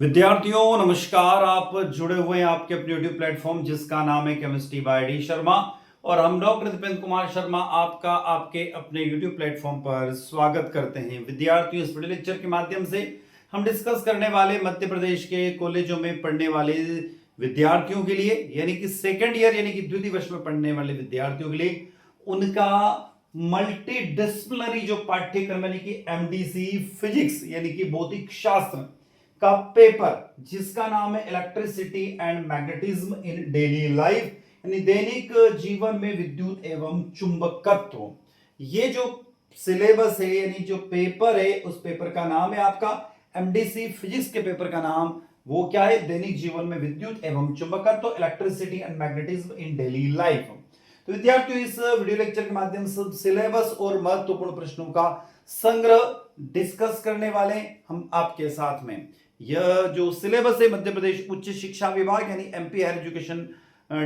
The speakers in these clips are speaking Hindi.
विद्यार्थियों नमस्कार। आप जुड़े हुए हैं आपके अपने यूट्यूब प्लेटफॉर्म जिसका नाम है केमिस्ट्री बाय डी शर्मा और हम डॉक्टर दीपेंद्र कुमार शर्मा आपका आपके अपने यूट्यूब प्लेटफॉर्म पर स्वागत करते हैं। विद्यार्थियों, इस वीडियो लेक्चर के माध्यम से हम डिस्कस करने वाले मध्य प्रदेश के कॉलेजों में पढ़ने वाले विद्यार्थियों के लिए यानी कि सेकेंड ईयर यानी कि द्वितीय वर्ष में पढ़ने वाले विद्यार्थियों के लिए उनका मल्टी डिसिप्लिनरी जो पाठ्यक्रम यानी कि एमडीसी फिजिक्स यानी कि भौतिक शास्त्र का पेपर जिसका नाम है electricity and magnetism in daily life यानी दैनिक जीवन में विद्युत एवं चुंबकत्व। ये जो सिलेबस है यानी जो पेपर है उस पेपर का नाम है आपका एमडीसी फिजिक्स के पेपर का नाम वो क्या है, दैनिक जीवन में विद्युत एवं चुंबकत्व electricity and magnetism in daily life. तो विद्यार्थियों, इस वीडियो लेक्चर के माध्यम से सिलेबस और महत्वपूर्ण प्रश्नों का संग्रह डिस्कस करने वाले हम आपके साथ में। यह जो सिलेबस है मध्य प्रदेश उच्च शिक्षा विभाग यानी एमपी हायर एजुकेशन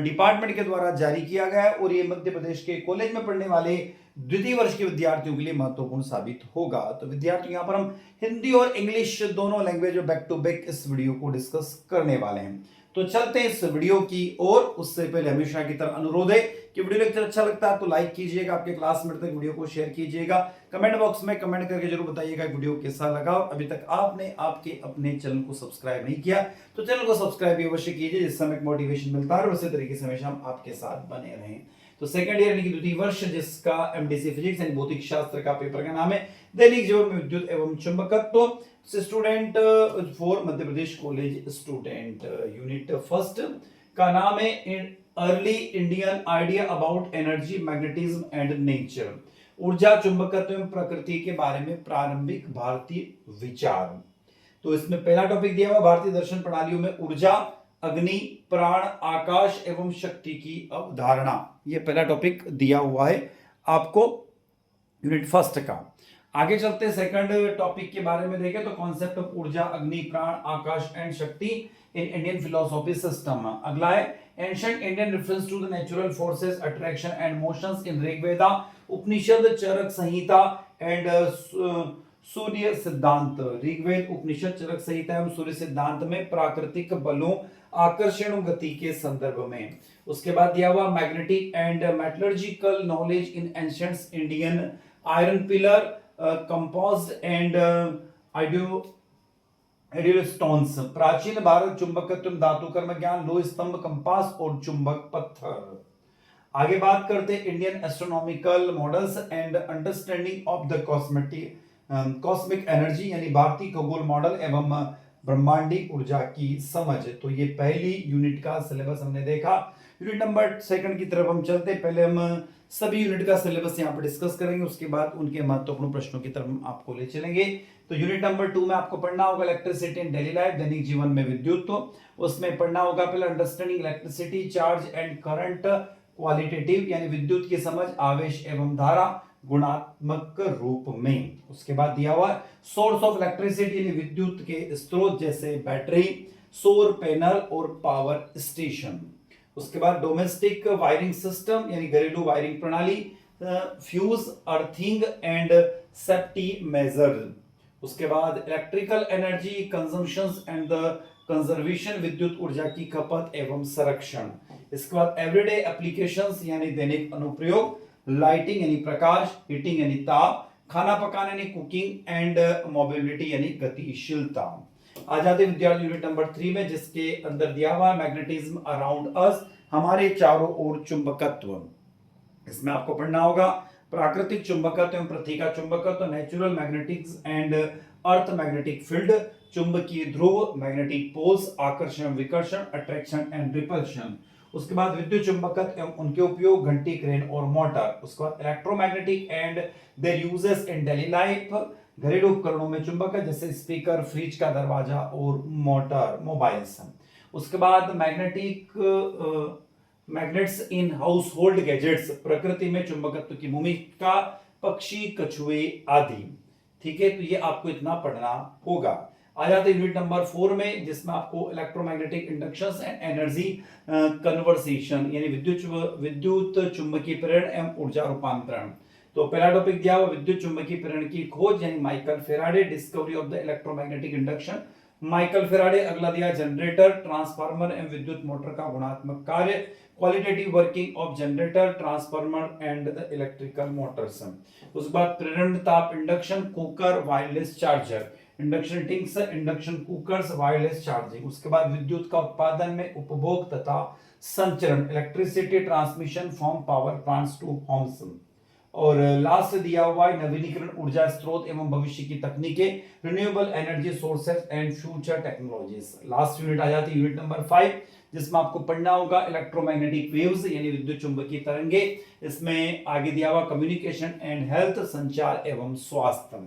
डिपार्टमेंट के द्वारा जारी किया गया है और ये मध्य प्रदेश के कॉलेज में पढ़ने वाले द्वितीय वर्ष के विद्यार्थियों के लिए महत्वपूर्ण साबित होगा। तो विद्यार्थियों, यहाँ पर हम हिंदी और इंग्लिश दोनों लैंग्वेज में बैक टू बैक इस वीडियो को डिस्कस करने वाले हैं। तो चलते हैं इस वीडियो की ओर। उससे पहले हमेशा की तरह अनुरोध है कि वीडियो लेक्चर अच्छा लगता है तो लाइक कीजिएगा, आपके क्लासमेट तक वीडियो को शेयर कीजिएगा, कमेंट बॉक्स में कमेंट करके जरूर बताइएगा वीडियो कैसा लगा। अभी तक आपने आपके अपने चैनल को सब्सक्राइब नहीं किया तो चैनल को सब्सक्राइब भी अवश्य कीजिए, जिससे हमें मोटिवेशन मिलता है और उसी तरीके से हमेशा हम आपके साथ बने रहें। तो सेकंड ईयर यानी कि द्वितीय वर्ष जिसका एमडीसी फिजिक्स यानी भौतिक शास्त्र का पेपर का नाम है दैनिक जीवन में विद्युत एवं चुंबकत्व, student for Madhya Pradesh college student unit first का नाम है early Indian idea about energy magnetism and nature, ऊर्जा चुंबकत्व एवं प्रकृति के बारे में प्रारंभिक भारतीय विचार। तो इसमें पहला टॉपिक दिया हुआ भारतीय दर्शन प्रणालियों में ऊर्जा, अग्नि, प्राण, आकाश एवं शक्ति की अवधारणा। यह पहला टॉपिक दिया हुआ है आपको यूनिट फर्स्ट का। आगे चलते हैं सेकंड टॉपिक के बारे में देखें तो कॉन्सेप्ट ऑफ ऊर्जा, अग्नि, प्राण, आकाश एंड शक्ति इन इंडियन फिलोसॉफी सिस्टम। अगला है ancient Indian reference to the natural forces attraction and motions in Rigveda, Upanishad, Charak Samhita and Surya Siddhanta. Rigveda, उपनिषद, चरक संहिता एवं सूर्य सिद्धांत में प्राकृतिक बलों, आकर्षण गति के संदर्भ में। उसके बाद दिया हुआ magnetic and metallurgical knowledge in ancient Indian iron pillar, composed and ideal stones. प्राचीन भारत चुंबकत्व धातु कर्म ज्ञान, लोह स्तंभ, कंपास और चुंबक पत्थर। आगे बात करते हैं Indian astronomical models and understanding of the cosmic energy यानी भारतीय खगोल मॉडल एवं ब्रह्मांडी ऊर्जा की समझ। तो ये पहली यूनिट का सिलेबस हमने देखा। यूनिट नंबर सेकंड की तरफ हम चलते हैं। पहले हम सभी यूनिट का सिलेबस यहाँ पर डिस्कस करेंगे, उसके बाद उनके महत्वपूर्ण प्रश्नों की तरफ हम आपको ले चलेंगे। तो यूनिट नंबर 2 में आपको पढ़ना होगा इलेक्ट्रिसिटी इन डेली लाइफ, दैनिक जीवन में विद्युत। तो उसमें पढ़ना होगा पहले understanding electricity, charge and current, qualitative यानी विद्युत की समझ, आवेश एवं धारा गुणात्मक रूप में। उसके बाद दिया हुआ सोर्स ऑफ इलेक्ट्रिसिटी यानी विद्युत के स्रोत जैसे बैटरी, सौर पैनल और पावर स्टेशन। उसके बाद डोमेस्टिक वायरिंग सिस्टम यानी घरेलू वायरिंग प्रणाली, fuse, earthing and safety major. उसके बाद electrical energy consumptions and the conservation, विद्युत ऊर्जा की खपत एवं संरक्षण। इसके बाद एवरीडे एप्लीकेशंस यानी दैनिक अनुप्रयोग, लाइटिंग यानी प्रकाश, हीटिंग यानी ताप, खाना पकाना यानी कुकिंग एंड मोबिलिटी यानी गतिशीलता। आ जाते विद्यार्थी यूनिट नंबर 3 में जिसके अंदर दिया हुआ है मैग्नेटिज्म अराउंड अस, हमारे चारों ओर चुंबकत्व। इसमें आपको पढ़ना होगा प्राकृतिक चुंबकत्व एवं पृथ्वी का चुंबकत्व, natural magnetics and earth magnetic field, चुंबकीय ध्रुव, मैग्नेटिक पोल्स, आकर्षण विकर्षण, अट्रैक्शन एंड रिपल्शन। उसके बाद विद्युत चुंबकत्व एवं उनके उपयोग, घंटी, क्रेन और मोटर। उसके बाद electromagnetic and there uses in daily life, घरेलू उपकरणों में चुंबक जैसे स्पीकर, फ्रिज का दरवाजा और मोटर, मोबाइल्स। उसके बाद magnets in house hold gadgets, प्रकृति में चुंबकत्व की भूमिका, पक्षी, कछुए आदि। ठीक है, तो ये आपको इतना पढ़ना होगा। आ जाते यूनिट नंबर 4 में जिसमें आपको electromagnetic inductions and energy conversation यानी विद्युत चुंबकीय प्रेरण एवं ऊर्जा रूपांतरण। तो पहला टॉपिक दिया हुआ विद्युत चुंबकीय प्रेरण की खोज यानी Michael Faraday, discovery of the electromagnetic induction Michael Faraday. अगला दिया जनरेटर, ट्रांसफार्मर एवं विद्युत मोटर का गुणात्मक कार्य, qualitative working of generator, transformer and the electrical motors. उसके बाद प्रेरण ताप, induction cooker, wireless charger, induction things, induction cookers, wireless charging. उसके बाद विद्युत का उत्पादन में उपभोग तथा संचरण, electricity transmission from power plants to homes. और लास्ट दिया हुआ है नवीनीकरण ऊर्जा स्रोत एवं भविष्य की तकनीकें, renewable energy sources and future technologies. Last unit आ जाती है यूनिट नंबर 5, जिसमें आपको पढ़ना होगा इलेक्ट्रोमैग्नेटिक वेव्स यानी विद्युत चुंबकीय तरंगे। इसमें आगे दिया हुआ कम्युनिकेशन एंड हेल्थ, संचार एवं स्वास्थ्य,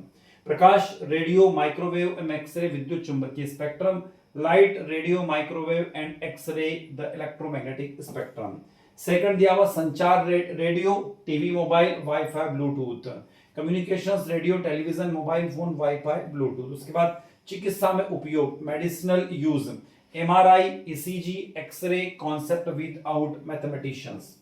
प्रकाश, रेडियो, माइक्रोवेव एवं एक्सरे, विद्युत चुंबकीय स्पेक्ट्रम, light, radio, microwave and X ray, the electromagnetic spectrum. Second दिया हुआ संचार, radio, TV, mobile, wifi, Bluetooth, communications, radio, television, mobile phone, wifi, Bluetooth. उसके बाद चिकित्सा में उपयोग, medicinal use, MRI, ECG, X ray, concept without mathematicians.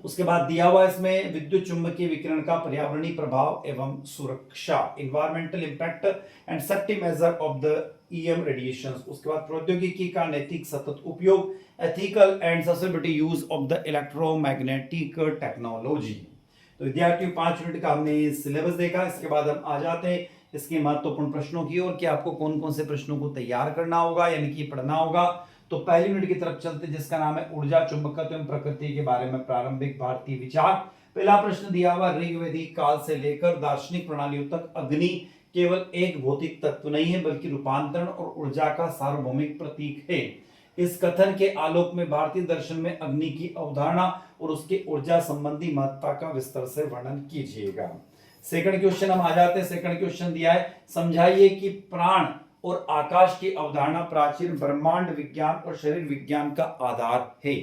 उसके बाद दिया हुआ इसमें विद्युत चुंबकीय विकिरण का पर्यावरणीय प्रभाव एवं सुरक्षा, environmental impact and safety measure of the EM radiations. उसके बाद प्रौद्योगिकी का नैतिक सतत उपयोग, ethical and sustainability use of the electromagnetic technology. तो विद्यार्थियों 5 यूनिट का हमने सिलेबस देखा। इसके बाद हम आ जाते हैं इसके महत्वपूर्ण प्रश्नों की ओर कि आपको कौन कौन से प्रश्नों को तैयार करना होगा यानी कि पढ़ना होगा। तो पहली यूनिट की तरफ चलते जिसका नाम है ऊर्जा, चुंबकत्व एवं प्रकृति के बारे में प्रारंभिक भारतीय विचार। पहला प्रश्न दिया हुआ, ऋग्वैदिक काल से लेकर दार्शनिक प्रणालियों तक अग्नि केवल एक भौतिक तत्व नहीं है बल्कि रूपांतरण और ऊर्जा का सार्वभौमिक प्रतीक है। इस कथन के आलोक में भारतीय दर्शन में अग्नि की अवधारणा और उसके ऊर्जा संबंधी महत्ता का विस्तार से वर्णन कीजिएगा। सेकंड क्वेश्चन हम आ जाते हैं। सेकंड क्वेश्चन दिया है, समझाइए कि प्राण और आकाश की अवधारणा प्राचीन ब्रह्मांड विज्ञान और शरीर विज्ञान का आधार है।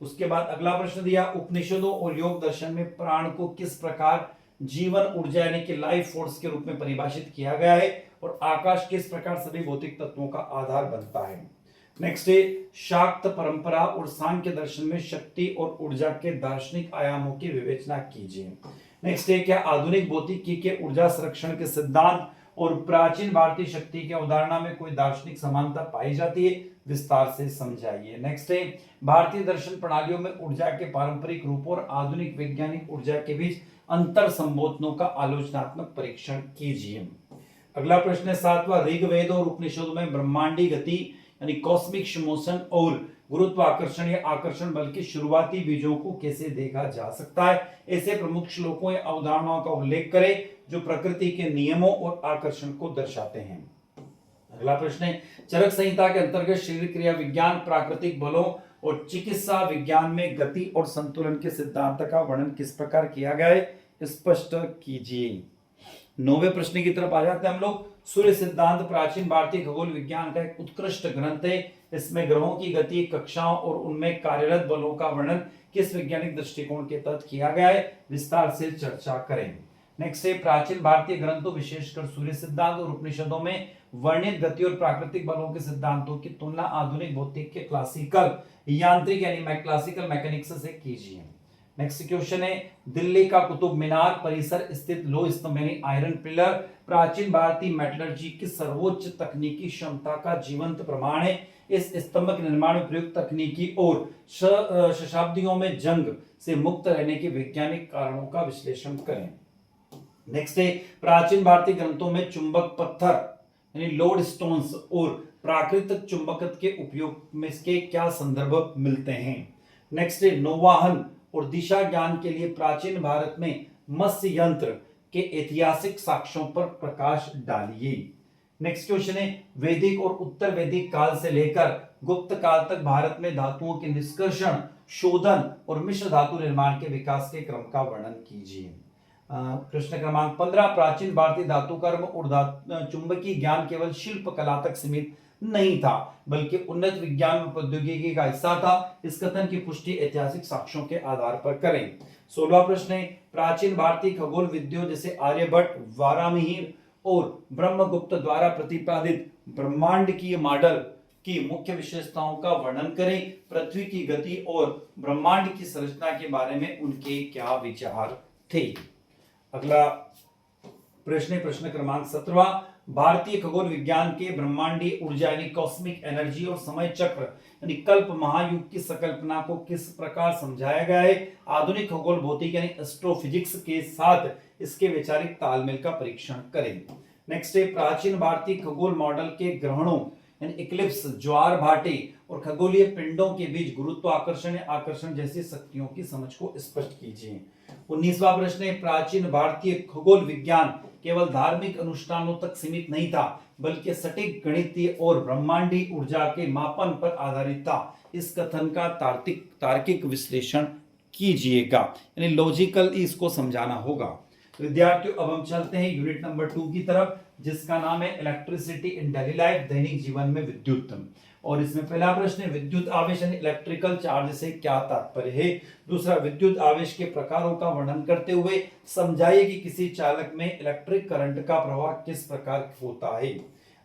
उसके बाद अगला प्रश्न दिया, उपनिषदों और योग दर्शन में प्राण को किस प्रकार जीवन ऊर्जा यानी कि लाइफ फोर्स के रूप में परिभाषित किया गया है और आकाश किस प्रकार सभी भौतिक तत्वों का आधार बनता है। नेक्स्ट है, शाक्त परंपरा और सांख्य दर्शन में शक्ति और ऊर्जा के दार्शनिक आयामों की विवेचना कीजिए। नेक्स्ट है, क्या आधुनिक भौतिकी के ऊर्जा संरक्षण के सिद्धांत और प्राचीन भारतीय शक्ति की अवधारणा में कोई दार्शनिक समानता पाई जाती है, विस्तार से समझाइए। नेक्स्ट है, भारतीय दर्शन प्रणालियों में ऊर्जा के पारंपरिक रूपों और आधुनिक वैज्ञानिक ऊर्जा के बीच अंतर संबोधनों का आलोचनात्मक परीक्षण कीजिए। अगला प्रश्न है 7वां, ऋग्वेद और उपनिषदों में ब्रह्मांडी गति यानी कॉस्मिक मोशन और गुरुत्वाकर्षण या आकर्षण बल के शुरुआती बीजों को कैसे देखा जा सकता है। ऐसे प्रमुख श्लोकों या अवधारणाओं का उल्लेख करें जो प्रकृति के नियमों और आकर्षण को दर्शाते हैं। अगला प्रश्न है, चरक संहिता के अंतर्गत शरीर क्रिया विज्ञान, प्राकृतिक बलों और चिकित्सा विज्ञान में गति और संतुलन के सिद्धांत का वर्णन किस प्रकार किया गया है, स्पष्ट कीजिए। 9वें प्रश्न की तरफ आ जाते हैं हम लोग। सूर्य सिद्धांत प्राचीन भारतीय खगोल विज्ञान का एक उत्कृष्ट ग्रंथ है। इसमें ग्रहों की गति, कक्षाओं और उनमें कार्यरत बलों का वर्णन किस वैज्ञानिक दृष्टिकोण के तहत किया गया है, विस्तार से चर्चा करें। नेक्स्ट है, प्राचीन भारतीय ग्रंथों विशेषकर सूर्य सिद्धांत और उपनिषदों में वर्णित गति और प्राकृतिक बलों के सिद्धांतों की तुलना आधुनिक भौतिक के क्लासिकल यांत्रिक यानी क्लासिकल मैकेनिक्स से कीजिए। नेक्स्ट क्वेश्चन है, दिल्ली का कुतुब मीनार परिसर स्थित लोह स्तंभ यानी आयरन पिलर प्राचीन भारतीय मेटलर्जी की सर्वोच्च तकनीकी क्षमता का जीवंत प्रमाण है। इस स्तंभ के निर्माण में प्रयुक्त तकनीकी और शताब्दियों में जंग से मुक्त रहने के वैज्ञानिक कारणों का विश्लेषण करें। नेक्स्ट है, प्राचीन भारतीय ग्रंथों में चुंबक पत्थर यानी लोड स्टोन्स और प्राकृतिक चुंबकत्व के उपयोग में इसके क्या संदर्भ मिलते हैं। नेक्स्ट है, नौवाहन और दिशा ज्ञान के लिए प्राचीन भारत में मत्स्य यंत्र के ऐतिहासिक साक्ष्यों पर प्रकाश डालिए। नेक्स्ट क्वेश्चन है, वैदिक और उत्तर वैदिक काल से लेकर गुप्त काल तक भारत में धातुओं के निष्कर्षण, शोधन और मिश्र धातु निर्माण के विकास के क्रम का वर्णन कीजिए। प्रश्न क्रमांक 15, प्राचीन भारतीय धातु कर्म और चुंबकीय ज्ञान केवल शिल्प कला तक सीमित नहीं था बल्कि उन्नत विज्ञान और प्रौद्योगिकी का हिस्सा था। इस कथन की पुष्टि ऐतिहासिक साक्ष्यों के आधार पर करें। 16वां प्रश्न है, प्राचीन भारतीय खगोल विद्यों जैसे आर्यभट्ट, वारामिहिर और ब्रह्मगुप्त द्वारा प्रतिपादित ब्रह्मांड की मॉडल की मुख्य विशेषताओं का वर्णन करें। पृथ्वी की गति और ब्रह्मांड की संरचना के बारे में उनके क्या विचार थे। अगला प्रश्न क्रमांक 17वां, भारतीय खगोल विज्ञान के ब्रह्मांडीय ऊर्जा यानी कॉस्मिक एनर्जी और समय चक्र यानी कल्प महायुग की संकल्पना को किस प्रकार समझाया गया है। आधुनिक खगोल भौतिकी यानी एस्ट्रोफिजिक्स के साथ इसके वैचारिक तालमेल का परीक्षण करें। नेक्स्ट है प्राचीन भारतीय खगोल मॉडल के ग्रहणों यानी इक्लिप्स, ज्वार भाटे और खगोलीय पिंडों के बीच गुरुत्वाकर्षण या आकर्षण जैसी शक्तियों की समझ को स्पष्ट कीजिए। 19वां प्रश्न है प्राचीन भारतीय खगोल विज्ञान केवल धार्मिक अनुष्ठानों तक सीमित नहीं था बल्कि सटीक गणितीय और ब्रह्मांडीय ऊर्जा के मापन पर आधारित था। इस कथन का तार्किक विश्लेषण कीजिएगा, यानी लॉजिकल इसको समझाना होगा। विद्यार्थियों अब हम चलते हैं यूनिट नंबर 2 की तरफ, जिसका नाम है इलेक्ट्रिसिटी इन डेली लाइफ, दैनिक जीवन में विद्युत। और इसमें पहला प्रश्न है विद्युत आवेश यानी इलेक्ट्रिकल चार्ज से क्या तात्पर्य है। दूसरा, विद्युत आवेश के प्रकारों का वर्णन करते हुए समझाइए कि किसी चालक में इलेक्ट्रिक करंट का प्रवाह किस प्रकार होता है।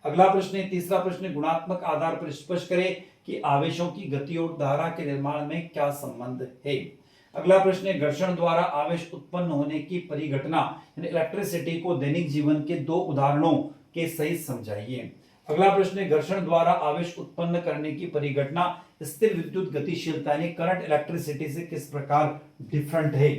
अगला प्रश्न है तीसरा प्रश्न, गुणात्मक आधार पर स्पष्ट करें कि आवेशों की गति और धारा के निर्माण में क्या संबंध है। अगला प्रश्न है घर्षण द्वारा आवेश उत्पन्न होने की परिघटना यानी इलेक्ट्रिसिटी को दैनिक जीवन के 2 उदाहरणों के सहित समझाइए। अगला प्रश्न है घर्षण द्वारा आवेश उत्पन्न करने की परिघटना स्थिर विद्युत गतिशीलता यानी करंट इलेक्ट्रिसिटी से किस प्रकार डिफरेंट है।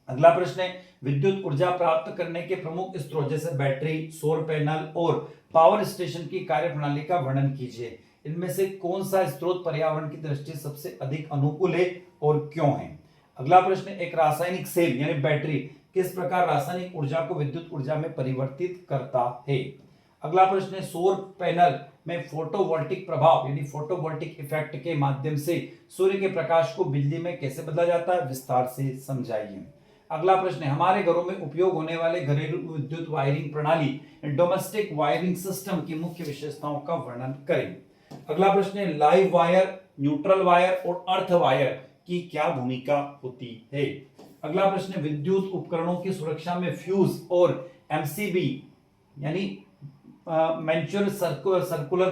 अगला प्रश्न है विद्युत ऊर्जा प्राप्त करने के प्रमुख स्रोत जैसे बैटरी, सौर पैनल और पावर स्टेशन की कार्यप्रणाली का वर्णन कीजिए। इनमें से कौन सा स्रोत पर्यावरण की दृष्टि से सबसे अधिक अनुकूल है और क्यों है। अगला प्रश्न, एक रासायनिक सेल यानी बैटरी किस प्रकार रासायनिक ऊर्जा को विद्युत ऊर्जा में परिवर्तित करता है। अगला प्रश्न है सौर पैनल में फोटोवोल्टिक प्रभाव यानी फोटोवोल्टिक इफेक्ट के माध्यम से सूर्य के प्रकाश को बिजली में कैसे बदला जाता है, विस्तार से समझाइए। अगला प्रश्न है हमारे घरों में उपयोग होने वाले घरेलू विद्युत वायरिंग प्रणाली डोमेस्टिक वायरिंग सिस्टम की मुख्य विशेषताओं का वर्णन करें। अगला प्रश्न है लाइव वायर, न्यूट्रल वायर और अर्थ वायर की क्या भूमिका होती है। अगला प्रश्न है विद्युत उपकरणों की सुरक्षा में फ्यूज और एमसीबी यानी मैच्योर सर्कुलर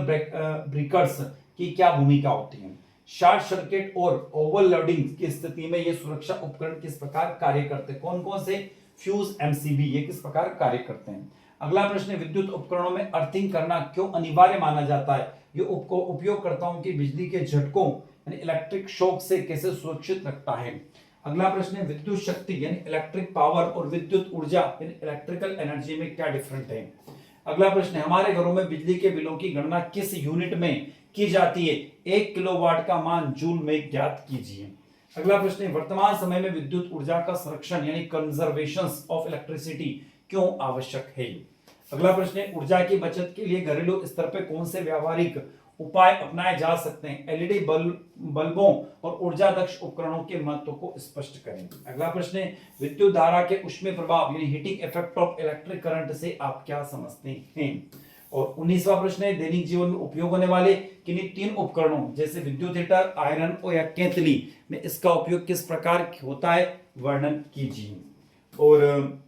ब्रेकर्स की क्या भूमिका होती है। शॉर्ट सर्किट और ओवरलोडिंग की स्थिति में ये सुरक्षा उपकरण किस प्रकार कार्य करते हैं, कौन कौन से फ्यूज, एमसीबी ये किस प्रकार कार्य करते हैं। अगला प्रश्न है विद्युत उपकरणों में अर्थिंग करना क्यों अनिवार्य माना जाता है, ये उपयोगकर्ताओं की बिजली के झटकों यानी इलेक्ट्रिक शॉक से कैसे सुरक्षित रखता है। अगला प्रश्न है विद्युत शक्ति यानी इलेक्ट्रिक पावर और विद्युत ऊर्जा यानी इलेक्ट्रिकल एनर्जी में क्या डिफरेंट है। अगला प्रश्न है हमारे घरों में बिजली के बिलों की गणना किस यूनिट में की जाती है, 1 किलोवाट का मान जूल में ज्ञात कीजिए। अगला प्रश्न है वर्तमान समय में विद्युत ऊर्जा का संरक्षण यानी कंजर्वेशन ऑफ इलेक्ट्रिसिटी क्यों आवश्यक है। अगला प्रश्न है ऊर्जा की बचत के लिए घरेलू स्तर पर कौन से व्यावहारिक उपाय अपनाए जा सकते हैं। एलईडी बल्बों और ऊर्जा दक्ष उपकरणों के महत्व को स्पष्ट करें। अगला प्रश्न है विद्युत धारा के ऊष्मीय प्रभाव यानी heating effect of electric current से आप क्या समझते हैं। और 19वां प्रश्न है दैनिक जीवन में उपयोग होने वाले किन्हीं 3 उपकरणों जैसे विद्युत हीटर, आयरन और या केतली में इसका उपयोग किस प्रकार होता है, वर्णन कीजिए। और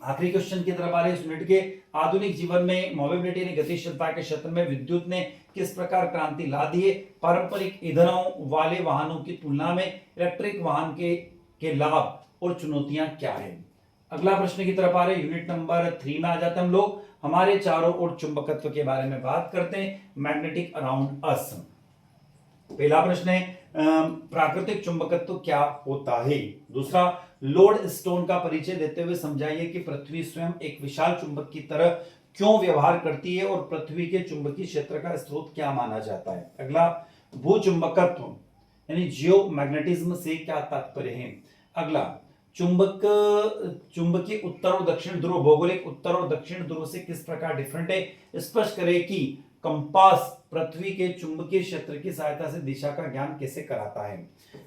आखिरी क्वेश्चन की तरफ आ रहे हैं इस यूनिट के, आधुनिक जीवन में मोबिलिटी यानी गतिशीलता के क्षेत्र में विद्युत ने किस प्रकार क्रांति ला दी है। पारंपरिक ईंधनों वाले वाहनों की तुलना में इलेक्ट्रिक वाहन के लाभ और चुनौतियां क्या है। अगला प्रश्न की तरफ आ रहे हैं यूनिट नंबर 3 में आ जाते हैं हम लोग, हमारे चारों ओर चुंबकत्व के बारे में बात करते हैं, मैग्नेटिक अराउंड अस। पहला प्रश्न है प्राकृतिक चुंबकत्व क्या होता है। दूसरा, लोड स्टोन का परिचय देते हुए समझाइए कि पृथ्वी स्वयं एक विशाल चुंबक की तरह क्यों व्यवहार करती है और पृथ्वी के चुंबकीय क्षेत्र का स्रोत क्या माना जाता है। अगला, भूचुंबकत्व यानी जियोमैग्नेटिज्म से क्या तात्पर्य है। अगला, चुंबकीय उत्तर और दक्षिण ध्रुव भौगोलिक उत्तर और दक्षिण ध्रुव से किस प्रकार डिफरेंट है। स्पष्ट करें कि कंपास पृथ्वी के चुंबकीय क्षेत्र की सहायता से दिशा का ज्ञान कैसे कराता है।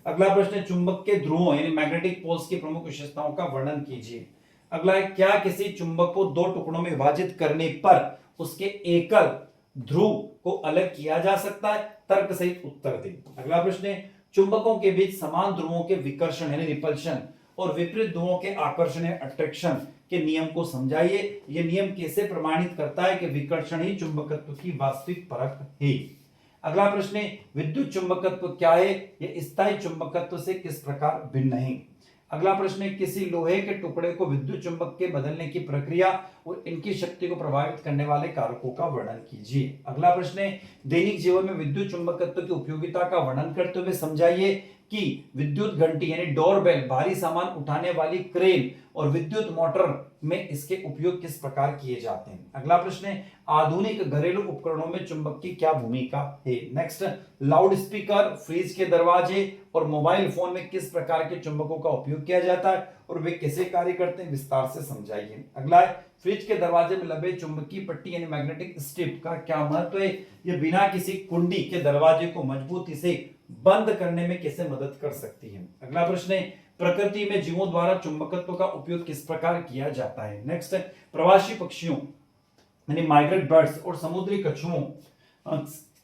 अगला प्रश्न है चुंबक के ध्रुवों यानी मैग्नेटिक पोल्स की प्रमुख विशेषताओं का वर्णन कीजिए। अगला है क्या किसी चुंबक को 2 टुकड़ों में विभाजित करने पर उसके एकल ध्रुव को अलग किया जा सकता है, तर्क सहित उत्तर दें। अगला प्रश्न है चुंबकों के बीच समान ध्रुवों के विकर्षण यानी रिपल्शन और विपरीत ध्रुवों के आकर्षण या अट्रैक्शन के नियम को समझाइए। यह नियम कैसे प्रमाणित करता है कि विकर्षण ही चुंबकत्व की वास्तविक परख है। अगला प्रश्न है विद्युत चुंबकत्व क्या है, यह स्थायी चुंबकत्व से किस प्रकार भिन्न है। अगला प्रश्न है, किसी लोहे के टुकड़े को विद्युत चुंबक के बदलने की प्रक्रिया और इनकी शक्ति को प्रभावित करने वाले कारकों का वर्णन कीजिए। अगला प्रश्न है, दैनिक जीवन में विद्युत चुंबकत्व की उपयोगिता का वर्णन करते हुए समझाइए कि विद्युत घंटी यानी डोरबेल, भारी सामान उठाने वाली क्रेन और विद्युत मोटर में इसके उपयोग किस प्रकार किए जाते हैं। अगला प्रश्न है, आधुनिक घरेलू उपकरणों में चुंबक की क्या भूमिका है। नेक्स्ट, लाउड स्पीकर, फ्रिज के दरवाजे और मोबाइल फोन में किस प्रकार के चुंबकों का उपयोग किया जाता है और वे कैसे कार्य करते हैं, विस्तार से समझाइए। अगला है, फ्रिज के दरवाजे में लगे चुंबकीय पट्टी यानी मैग्नेटिक स्ट्रिप का क्या महत्व है। यह बिना किसी कुंडी के दरवाजे को मजबूती से बंद करने में कैसे मदद कर सकती है। अगला प्रश्न है, प्रकृति में जीवों द्वारा चुंबकत्व का उपयोग किस प्रकार किया जाता है। नेक्स्ट है, प्रवासी पक्षियों यानी माइग्रेट बर्ड्स और समुद्री कछुओं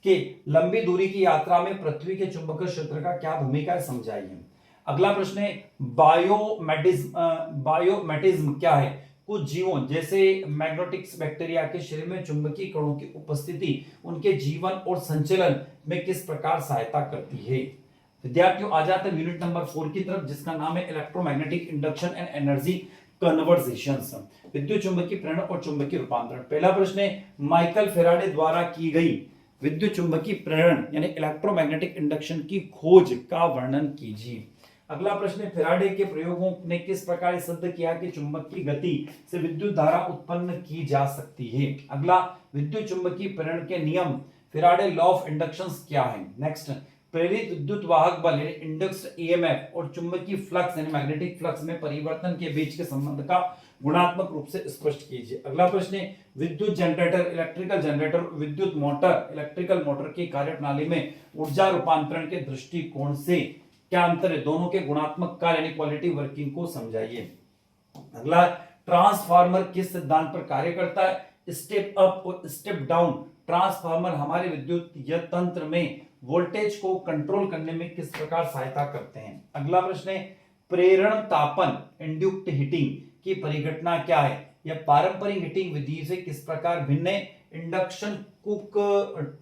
के लंबी दूरी की यात्रा में पृथ्वी के चुंबकीय क्षेत्र का क्या भूमिका है, समझाइए। अगला प्रश्न है, बायोमेटिज्म क्या है। कुछ जीवों जैसे मैग्नेटिक्स बैक्टीरिया के शरीर में चुंबकीय कणों की उपस्थिति उनके जीवन और संचलन में किस प्रकार सहायता करती है। विद्यार्थियों, आ जाते हैं यूनिट नंबर 4 की तरफ, जिसका नाम है electromagnetic induction and energy conversations, विद्युत चुंबकीय प्रेरण और चुंबकीय रूपांतरण। पहला प्रश्न है, माइकल फेराडे द्वारा की गई विद्युत चुंबकीय प्रेरण यानी इलेक्ट्रोमैग्नेटिक इंडक्शन की खोज का वर्णन कीजिए। अगला प्रश्न है, फेराडे के प्रयोगों ने किस प्रकार सिद्ध किया कि चुंबक की गति से विद्युत धारा उत्पन्न की जा सकती है। अगला, विद्युत चुंबकीय प्रेरण के नियम फेराडे लॉ ऑफ इंडक्शन क्या है। नेक्स्ट, प्रेरित विद्युत वाहक बल यानी इंडक्स्ड ईएमएफ और चुंबकीय फ्लक्स यानी मैग्नेटिक फ्लक्स में परिवर्तन के बीच के संबंध का गुणात्मक रूप से स्पष्ट कीजिए। अगला प्रश्न है, विद्युत जनरेटर, इलेक्ट्रिकल जनरेटर, विद्युत मोटर, इलेक्ट्रिकल मोटर की कार्यप्रणाली में ऊर्जा रूपांतरण के दृष्टिकोण से क्या अंतर है, दोनों के गुणात्मक कार्य यानी क्वालिटी वर्किंग को समझाइए। अगला, ट्रांसफार्मर किस सिद्धांत पर कार्य करता है। स्टेप अप और स्टेप डाउन ट्रांसफार्मर हमारे विद्युत तंत्र में वोल्टेज को कंट्रोल करने में किस प्रकार सहायता करते हैं। अगला प्रश्न है, प्रेरण तापन इंड्यूस्ड हीटिंग की परिघटना क्या है। यह पारंपरिक हीटिंग विधि से किस प्रकार भिन्न है। इंडक्शन कुक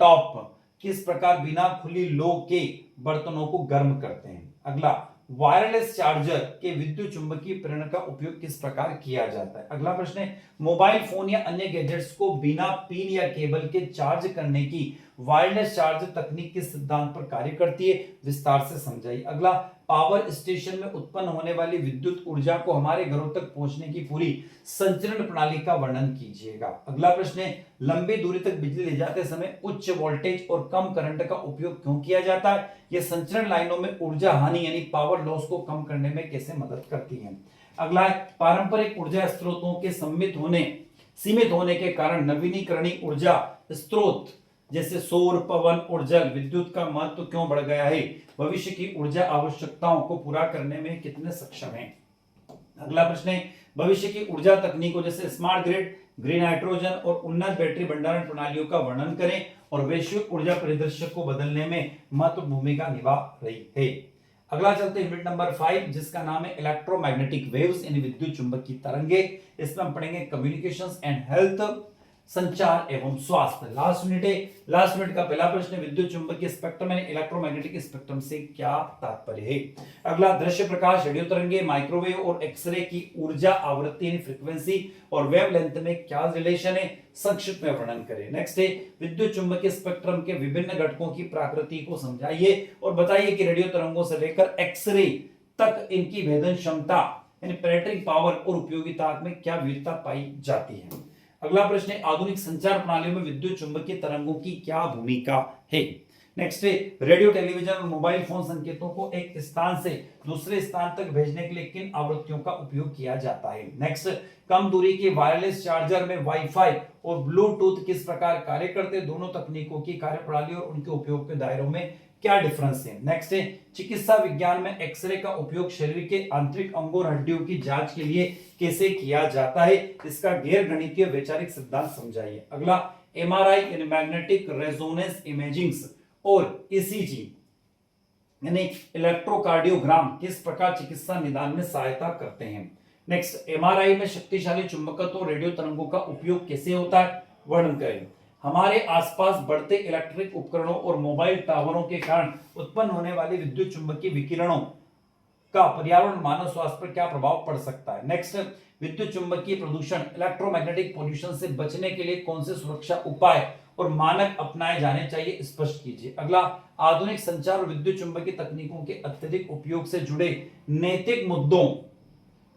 टॉप किस प्रकार बिना खुली लो के बर्तनों को गर्म करते हैं। अगला, वायरलेस चार्जर के विद्युत चुंबकीय प्रेरण का उपयोग किस प्रकार किया जाता है। अगला प्रश्न है, मोबाइल फोन या अन्य गैजेट्स को बिना पिन या केबल के चार्ज करने की वायरलेस चार्ज तकनीक के सिद्धांत पर कार्य करती है, विस्तार से समझाइए। अगला, पावर स्टेशन में उत्पन्न होने वाली विद्युत ऊर्जा को हमारे घरों तक पहुंचने की पूरी संचरण प्रणाली का वर्णन कीजिएगा। अगला प्रश्न है, लंबी दूरी तक बिजली ले जाते समय उच्च वोल्टेज और कम करंट का उपयोग क्यों किया जाता है। यह संचरण लाइनों में ऊर्जा हानि यानी पावर लॉस को कम करने में कैसे मदद करती है। अगला है, पारंपरिक ऊर्जा स्रोतों के सीमित होने के कारण नवीनीकरणीय ऊर्जा स्रोत जैसे सौर, पवन और जल विद्युत का महत्व क्यों बढ़ गया है। भविष्य की ऊर्जा आवश्यकताओं को पूरा करने में कितने सक्षम हैं। अगला प्रश्न है, भविष्य की ऊर्जा तकनीकों जैसे स्मार्ट ग्रिड, ग्रीन हाइड्रोजन और उन्नत बैटरी भंडारण प्रणालियों का वर्णन करें और वैश्विक ऊर्जा परिदृश्य को बदलने में महत्वपूर्ण भूमिका निभा रही है। अगला चलते हैं यूनिट नंबर 5, जिसका नाम है इलेक्ट्रोमैग्नेटिक वेव्स यानी विद्युत चुंबकीय तरंगे। इसमें हम पढ़ेंगे कम्युनिकेशंस एंड हेल्थ, संचार एवं स्वास्थ्य। लास्ट मिनट का पहला प्रश्न, विद्युत चुंबकीय स्पेक्ट्रम यानी इलेक्ट्रोमैग्नेटिक स्पेक्ट्रम से क्या तात्पर्य है। अगला, दृश्य प्रकाश, रेडियो तरंगे, माइक्रोवेव और एक्सरे की ऊर्जा आवृत्ति यानी फ्रीक्वेंसी और वेवलेंथ में क्या रिलेशन है, संक्षिप्त में वर्णन करें। नेक्स्ट है, विद्युत चुंबकीय स्पेक्ट्रम के विभिन्न घटकों की प्रकृति को समझाइए और बताइए कि रेडियो तरंगों से लेकर एक्सरे तक इनकी भेदन क्षमता यानी पेनेट्रिंग पावर और उपयोगिता में क्या विविधता पाई जाती है। अगला प्रश्न है, आधुनिक संचार प्रणालियों में विद्युत चुंबकीय तरंगों की क्या भूमिका है। नेक्स्ट है, रेडियो, टेलीविजन और मोबाइल फोन संकेतों को एक स्थान से दूसरे स्थान तक भेजने के लिए किन आवृत्तियों का उपयोग किया जाता है। नेक्स्ट, कम दूरी के वायरलेस चार्जर में वाईफाई और ब्लूटूथ किस प्रकार कार्य करते हैं, दोनों तकनीकों की कार्यप्रणाली और उनके उपयोग के दायरों में क्या डिफरेंस है। नेक्स्ट है, चिकित्सा विज्ञान में एक्सरे का उपयोग शरीर के आंतरिक अंगों और हड्डियों की जांच के लिए कैसे किया जाता है, इसका गैर गणितीय वैचारिक सिद्धांत समझाइए। अगला, एमआरआई यानी मैग्नेटिक रेजोनेंस इमेजिंग और ईसीजी यानी इलेक्ट्रोकार्डियोग्राम किस प्रकार चिकित्सा निदान में सहायता करते हैं। नेक्स्ट, एमआरआई में शक्तिशाली चुंबकत्व और रेडियो तरंगों का उपयोग कैसे होता है, वर्णन करें। हमारे आसपास बढ़ते इलेक्ट्रिक उपकरणों और मोबाइल टावरों के कारण उत्पन्न होने वाले विद्युत चुंबकीय विकिरणों का पर्यावरण और मानव स्वास्थ्य पर क्या प्रभाव पड़ सकता है। नेक्स्ट, विद्युत चुंबकीय प्रदूषण इलेक्ट्रोमैग्नेटिक पोल्यूशन से बचने के लिए कौन से सुरक्षा उपाय और मानक अपनाए जाने चाहिए, स्पष्ट कीजिए। अगला, आधुनिक संचार और विद्युत चुंबकीय तकनीकों के अत्यधिक उपयोग से जुड़े नैतिक मुद्दों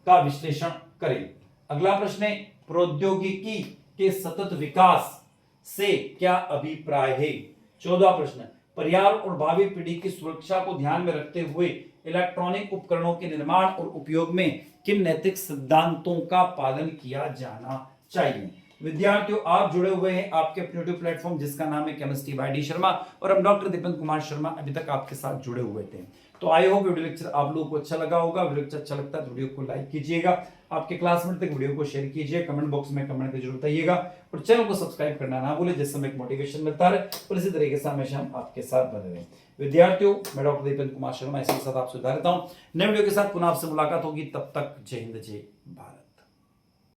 का विश्लेषण करें। अगला प्रश्न है, प्रौद्योगिकी के सतत विकास से क्या अभिप्राय है। 14 प्रश्न, पर्यावरण और भावी पीढ़ी की सुरक्षा को ध्यान में रखते हुए इलेक्ट्रॉनिक उपकरणों के निर्माण और उपयोग में किन नैतिक सिद्धांतों का पालन किया जाना चाहिए। विद्यार्थियों, आप जुड़े हुए हैं आपके अपने यूट्यूब प्लेटफॉर्म जिसका नाम है केमिस्ट्री बाय डी शर्मा, और हम डॉक्टर दीपक कुमार शर्मा अभी तक आपके साथ जुड़े हुए थे। तो आई होप वीडियो लेक्चर आप लोगों को अच्छा लगा होगा। वीडियो लेक्चर अच्छा लगता है तो वीडियो को लाइक कीजिएगा, आपके क्लासमेट तक वीडियो को शेयर कीजिए, कमेंट बॉक्स में कमेंट करके जरूर बताइएगा, और चैनल को सब्सक्राइब करना ना भूलें जिससे हमें एक मोटिवेशन मिलता है और इसी तरीके से हमेशा हम आपके साथ बने रहें। विद्यार्थियों, मैं डॉक्टर दीपक कुमार शर्मा इसी के साथ आपसे विदा लेता हूं। नए वीडियो के साथ पुनः आपसे मुलाकात होगी, तब तक जय हिंद जय भारत।